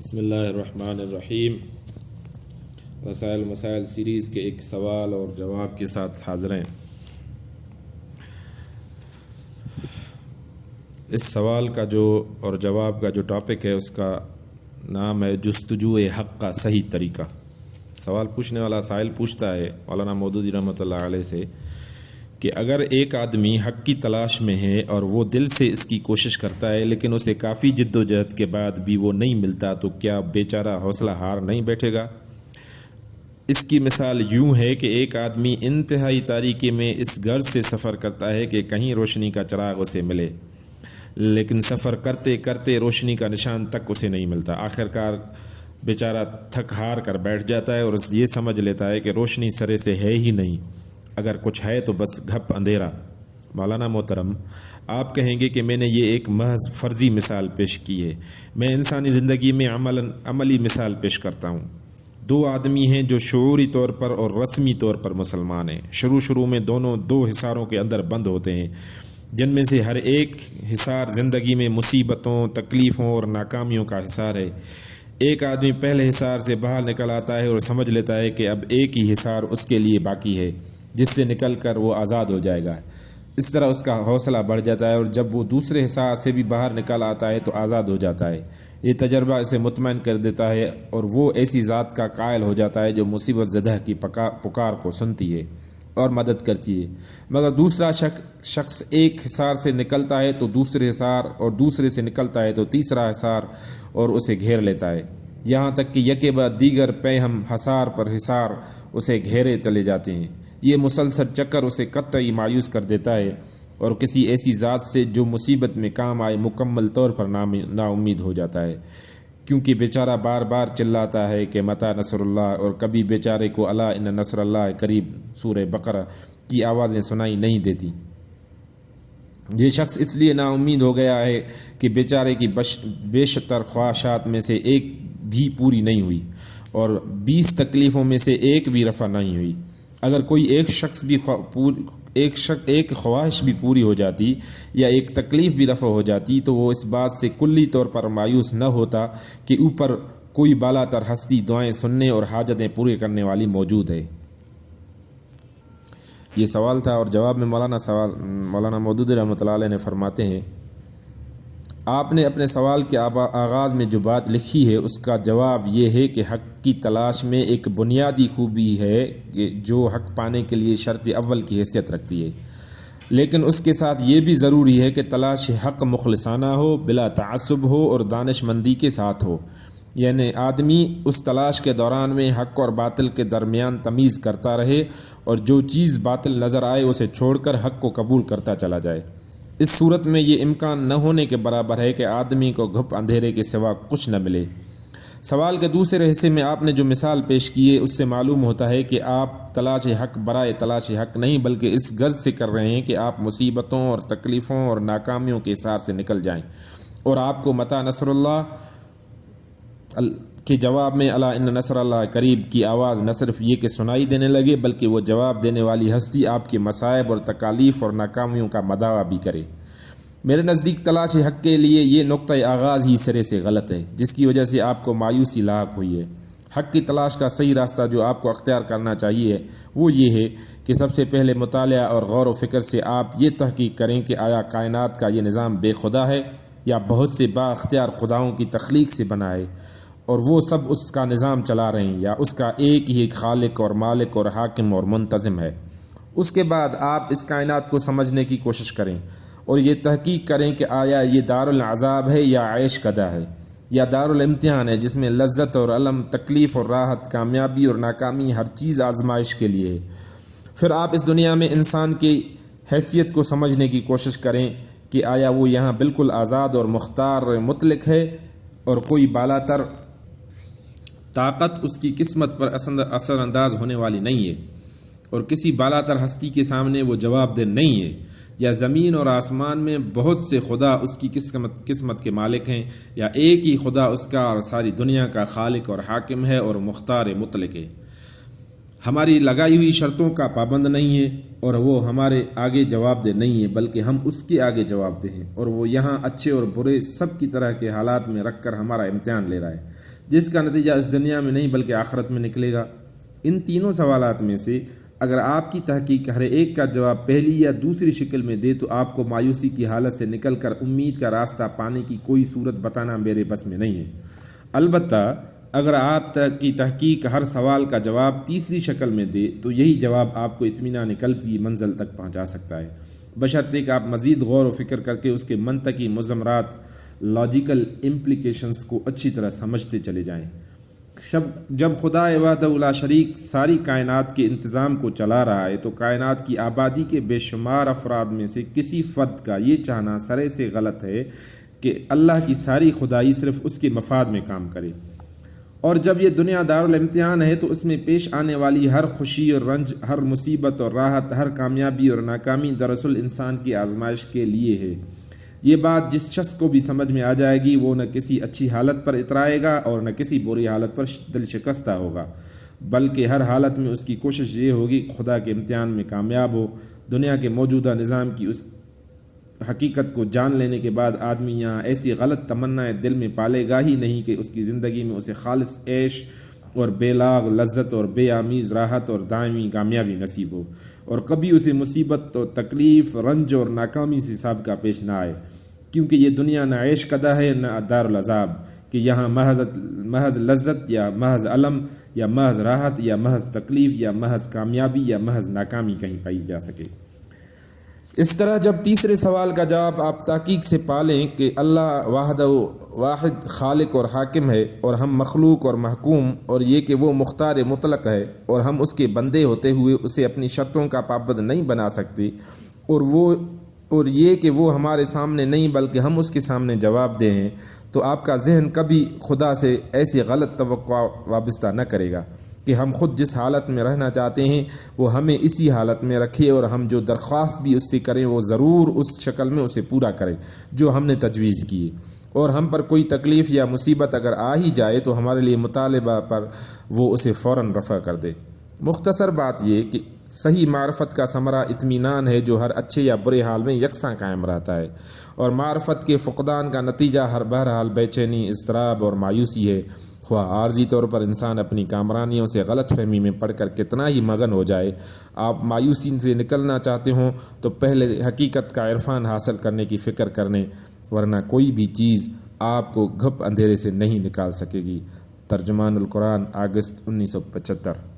بسم اللہ الرحمن الرحیم۔ رسائل مسائل سیریز کے ایک سوال اور جواب کے ساتھ حاضر ہیں۔ اس سوال کا اور جواب کا جو ٹاپک ہے اس کا نام ہے جستجو حق کا صحیح طریقہ۔ سوال پوچھنے والا سائل پوچھتا ہے مولانا مودودی رحمۃ اللہ علیہ سے کہ اگر ایک آدمی حق کی تلاش میں ہے اور وہ دل سے اس کی کوشش کرتا ہے لیکن اسے کافی جد و جہد کے بعد بھی وہ نہیں ملتا تو کیا بیچارہ حوصلہ ہار نہیں بیٹھے گا؟ اس کی مثال یوں ہے کہ ایک آدمی انتہائی تاریکی میں اس غرض سے سفر کرتا ہے کہ کہیں روشنی کا چراغ اسے ملے، لیکن سفر کرتے کرتے روشنی کا نشان تک اسے نہیں ملتا۔ آخرکار بیچارہ تھک ہار کر بیٹھ جاتا ہے اور یہ سمجھ لیتا ہے کہ روشنی سرے سے ہے ہی نہیں، اگر کچھ ہے تو بس گھپ اندھیرا۔ مولانا محترم، آپ کہیں گے کہ میں نے یہ ایک محض فرضی مثال پیش کی ہے، میں انسانی زندگی میں عملی مثال پیش کرتا ہوں۔ دو آدمی ہیں جو شعوری طور پر اور رسمی طور پر مسلمان ہیں۔ شروع میں دونوں دو حصاروں کے اندر بند ہوتے ہیں، جن میں سے ہر ایک حصار زندگی میں مصیبتوں، تکلیفوں اور ناکامیوں کا حصار ہے۔ ایک آدمی پہلے حصار سے باہر نکل آتا ہے اور سمجھ لیتا ہے کہ اب ایک ہی حصار اس کے لیے باقی ہے جس سے نکل کر وہ آزاد ہو جائے گا۔ اس طرح اس کا حوصلہ بڑھ جاتا ہے اور جب وہ دوسرے حصار سے بھی باہر نکل آتا ہے تو آزاد ہو جاتا ہے۔ یہ تجربہ اسے مطمئن کر دیتا ہے اور وہ ایسی ذات کا قائل ہو جاتا ہے جو مصیبت زدہ کی پکار کو سنتی ہے اور مدد کرتی ہے۔ مگر دوسرا شخص ایک حصار سے نکلتا ہے تو دوسرے حصار، اور دوسرے سے نکلتا ہے تو تیسرا حصار اور اسے گھیر لیتا ہے، یہاں تک کہ یکے بعد دیگر پیہم حصار پر حصار اسے گھیرے چلے جاتے ہیں۔ یہ مسلسل چکر اسے قطعی مایوس کر دیتا ہے اور کسی ایسی ذات سے جو مصیبت میں کام آئے مکمل طور پر نا امید ہو جاتا ہے، کیونکہ بیچارہ بار بار چلاتا ہے کہ متی نصر اللہ، اور کبھی بیچارے کو الا ان نصر اللہ قریب سورہ بقرہ کی آوازیں سنائی نہیں دیتی۔ یہ شخص اس لیے نا امید ہو گیا ہے کہ بیچارے کی بیشتر خواہشات میں سے ایک بھی پوری نہیں ہوئی اور 20 تکلیفوں میں سے ایک بھی رفع نہیں ہوئی۔ اگر کوئی ایک خواہش بھی پوری ہو جاتی یا ایک تکلیف بھی رفع ہو جاتی تو وہ اس بات سے کلی طور پر مایوس نہ ہوتا کہ اوپر کوئی بالا تر ہستی دعائیں سننے اور حاجتیں پورے کرنے والی موجود ہے۔ یہ سوال تھا، اور جواب میں مولانا مودودی رحمۃ اللہ علیہ نے فرماتے ہیں، آپ نے اپنے سوال کے آغاز میں جو بات لکھی ہے اس کا جواب یہ ہے کہ حق کی تلاش میں ایک بنیادی خوبی ہے جو حق پانے کے لیے شرط اول کی حیثیت رکھتی ہے، لیکن اس کے ساتھ یہ بھی ضروری ہے کہ تلاش حق مخلصانہ ہو، بلا تعصب ہو اور دانش مندی کے ساتھ ہو، یعنی آدمی اس تلاش کے دوران میں حق اور باطل کے درمیان تمیز کرتا رہے اور جو چیز باطل نظر آئے اسے چھوڑ کر حق کو قبول کرتا چلا جائے۔ اس صورت میں یہ امکان نہ ہونے کے برابر ہے کہ آدمی کو گھپ اندھیرے کے سوا کچھ نہ ملے۔ سوال کے دوسرے حصے میں آپ نے جو مثال پیش کی ہے اس سے معلوم ہوتا ہے کہ آپ تلاش حق برائے تلاش حق نہیں بلکہ اس غرض سے کر رہے ہیں کہ آپ مصیبتوں اور تکلیفوں اور ناکامیوں کے حصار سے نکل جائیں، اور آپ کو متی نصر اللہ کے جواب میں الا ان نصر اللہ قریب کی آواز نہ صرف یہ کہ سنائی دینے لگے بلکہ وہ جواب دینے والی ہستی آپ کے مصائب اور تکالیف اور ناکامیوں کا مداوع بھی کرے۔ میرے نزدیک تلاش حق کے لیے یہ نقطۂ آغاز ہی سرے سے غلط ہے، جس کی وجہ سے آپ کو مایوسی لاحق ہوئی ہے۔ حق کی تلاش کا صحیح راستہ جو آپ کو اختیار کرنا چاہیے وہ یہ ہے کہ سب سے پہلے مطالعہ اور غور و فکر سے آپ یہ تحقیق کریں کہ آیا کائنات کا یہ نظام بے خدا ہے یا بہت سے با اختیار خداؤں کی تخلیق سے بنا ہے اور وہ سب اس کا نظام چلا رہے ہیں، یا اس کا ایک ہی خالق اور مالک اور حاکم اور منتظم ہے۔ اس کے بعد آپ اس کائنات کو سمجھنے کی کوشش کریں اور یہ تحقیق کریں کہ آیا یہ دارالعذاب ہے یا عیش کدہ ہے، یا دارالامتحان ہے جس میں لذت اور الم، تکلیف اور راحت، کامیابی اور ناکامی، ہر چیز آزمائش کے لیے ہے۔ پھر آپ اس دنیا میں انسان کی حیثیت کو سمجھنے کی کوشش کریں کہ آیا وہ یہاں بالکل آزاد اور مختار مطلق ہے اور کوئی بالا تر طاقت اس کی قسمت پر اثر انداز ہونے والی نہیں ہے اور کسی بالا تر ہستی کے سامنے وہ جواب دہ نہیں ہے، یا زمین اور آسمان میں بہت سے خدا اس کی قسمت کے مالک ہیں، یا ایک ہی خدا اس کا اور ساری دنیا کا خالق اور حاکم ہے اور مختار مطلق ہے، ہماری لگائی ہوئی شرطوں کا پابند نہیں ہے اور وہ ہمارے آگے جواب دہ نہیں ہے بلکہ ہم اس کے آگے جواب دہ ہیں، اور وہ یہاں اچھے اور برے سب کی طرح کے حالات میں رکھ کر ہمارا امتحان لے رہا ہے، جس کا نتیجہ اس دنیا میں نہیں بلکہ آخرت میں نکلے گا۔ ان تینوں سوالات میں سے اگر آپ کی تحقیق ہر ایک کا جواب پہلی یا دوسری شکل میں دے تو آپ کو مایوسی کی حالت سے نکل کر امید کا راستہ پانے کی کوئی صورت بتانا میرے بس میں نہیں ہے۔ البتہ اگر آپ کی تحقیق ہر سوال کا جواب تیسری شکل میں دے تو یہی جواب آپ کو اطمینان قلب کی منزل تک پہنچا سکتا ہے، بشرطے کہ آپ مزید غور و فکر کر کے اس کے منطقی مضمرات، لاجیکل امپلیکیشنز کو اچھی طرح سمجھتے چلے جائیں۔ جب خدا وحدہ لا شریک ساری کائنات کے انتظام کو چلا رہا ہے تو کائنات کی آبادی کے بے شمار افراد میں سے کسی فرد کا یہ چاہنا سرے سے غلط ہے کہ اللہ کی ساری خدائی صرف اس کے مفاد میں کام کرے، اور جب یہ دنیا دارالامتحان ہے تو اس میں پیش آنے والی ہر خوشی اور رنج، ہر مصیبت اور راحت، ہر کامیابی اور ناکامی دراصل انسان کی آزمائش کے لیے ہے۔ یہ بات جس شخص کو بھی سمجھ میں آ جائے گی وہ نہ کسی اچھی حالت پر اترائے گا اور نہ کسی بری حالت پر دل شکستہ ہوگا، بلکہ ہر حالت میں اس کی کوشش یہ ہوگی خدا کے امتحان میں کامیاب ہو۔ دنیا کے موجودہ نظام کی اس حقیقت کو جان لینے کے بعد آدمی یہاں ایسی غلط تمنائیں دل میں پالے گا ہی نہیں کہ اس کی زندگی میں اسے خالص عیش اور بے لاغ لذت اور بے آمیز راحت اور دائمی کامیابی نصیب ہو، اور کبھی اسے مصیبت اور تکلیف، رنج اور ناکامی سے سابقہ پیش نہ آئے، کیونکہ یہ دنیا نہ عیش کدہ ہے نہ دار العذاب کہ یہاں محض لذت یا محض علم یا محض راحت یا محض تکلیف یا محض کامیابی یا محض ناکامی کہیں پائی جا سکے۔ اس طرح جب تیسرے سوال کا جواب آپ تحقیق سے پالیں کہ اللہ واحد خالق اور حاکم ہے اور ہم مخلوق اور محکوم، اور یہ کہ وہ مختار مطلق ہے اور ہم اس کے بندے ہوتے ہوئے اسے اپنی شرطوں کا پابند نہیں بنا سکتے، اور یہ کہ وہ ہمارے سامنے نہیں بلکہ ہم اس کے سامنے جواب دہ ہیں، تو آپ کا ذہن کبھی خدا سے ایسی غلط توقع وابستہ نہ کرے گا کہ ہم خود جس حالت میں رہنا چاہتے ہیں وہ ہمیں اسی حالت میں رکھے، اور ہم جو درخواست بھی اس سے کریں وہ ضرور اس شکل میں اسے پورا کرے جو ہم نے تجویز کی، اور ہم پر کوئی تکلیف یا مصیبت اگر آ ہی جائے تو ہمارے لیے مطالبہ پر وہ اسے فوراً رفع کر دے۔ مختصر بات یہ کہ صحیح معرفت کا ثمرہ اطمینان ہے جو ہر اچھے یا برے حال میں یکساں قائم رہتا ہے، اور معرفت کے فقدان کا نتیجہ ہر بہرحال بے چینی، اضطراب اور مایوسی ہے، خواہ عارضی طور پر انسان اپنی کامرانیوں سے غلط فہمی میں پڑھ کر کتنا ہی مگن ہو جائے۔ آپ مایوسی سے نکلنا چاہتے ہوں تو پہلے حقیقت کا عرفان حاصل کرنے کی فکر کرنے، ورنہ کوئی بھی چیز آپ کو گھپ اندھیرے سے نہیں نکال سکے گی۔ ترجمان القرآن، اگست 1975۔